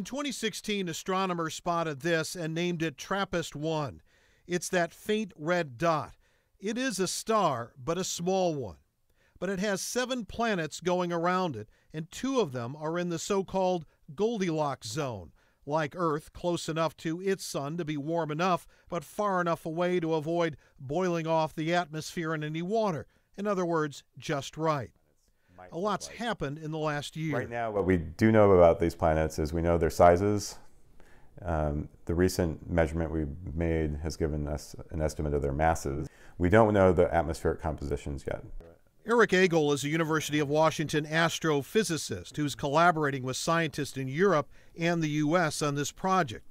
In 2016, astronomers spotted this and named it TRAPPIST-1. It's that faint red dot. It is a star, but a small one. But it has 7 planets going around it, and 2 of them are in the so-called Goldilocks zone, like Earth, close enough to its sun to be warm enough, but far enough away to avoid boiling off the atmosphere in any water. In other words, just right. A lot's happened in the last year. Right now, what we do know about these planets is we know their sizes. The recent measurement we made has given us an estimate of their masses. We don't know the atmospheric compositions yet. Eric Agel is a University of Washington astrophysicist who's collaborating with scientists in Europe and the U.S. on this project.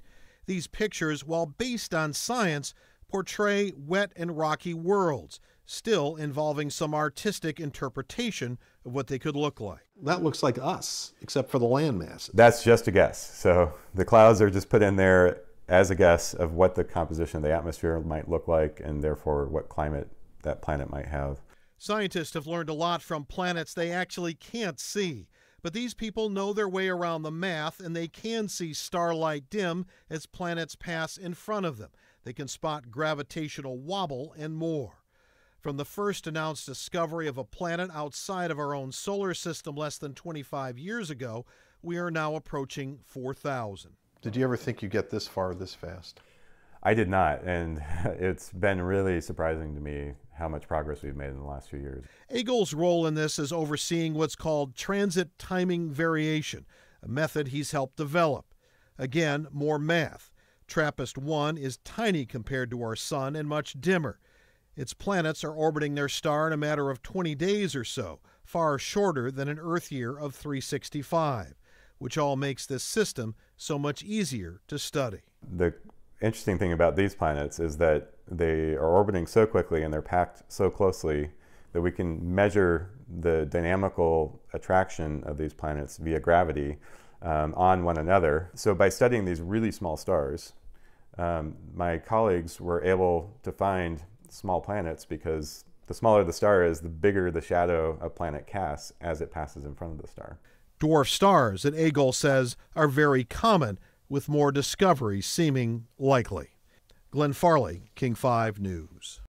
These pictures, while based on science, portray wet and rocky worlds, still involving some artistic interpretation of what they could look like. That looks like us, except for the landmass. That's just a guess. So the clouds are just put in there as a guess of what the composition of the atmosphere might look like, and therefore what climate that planet might have. Scientists have learned a lot from planets they actually can't see. But these people know their way around the math, and they can see starlight dim as planets pass in front of them. They can spot gravitational wobble and more. From the first announced discovery of a planet outside of our own solar system less than 25 years ago, we are now approaching 4,000. Did you ever think you'd get this far this fast? I did not, and it's been really surprising to me how much progress we've made in the last few years. Agel's role in this is overseeing what's called transit timing variation, a method he's helped develop. Again, more math. TRAPPIST-1 is tiny compared to our sun and much dimmer. Its planets are orbiting their star in a matter of 20 days or so, far shorter than an Earth year of 365, which all makes this system so much easier to study. The interesting thing about these planets is that they are orbiting so quickly and they're packed so closely that we can measure the dynamical attraction of these planets via gravity on one another. So by studying these really small stars, my colleagues were able to find small planets because the smaller the star is, the bigger the shadow a planet casts as it passes in front of the star. Dwarf stars, that Agel says, are very common, with more discoveries seeming likely. Glenn Farley, King 5 News.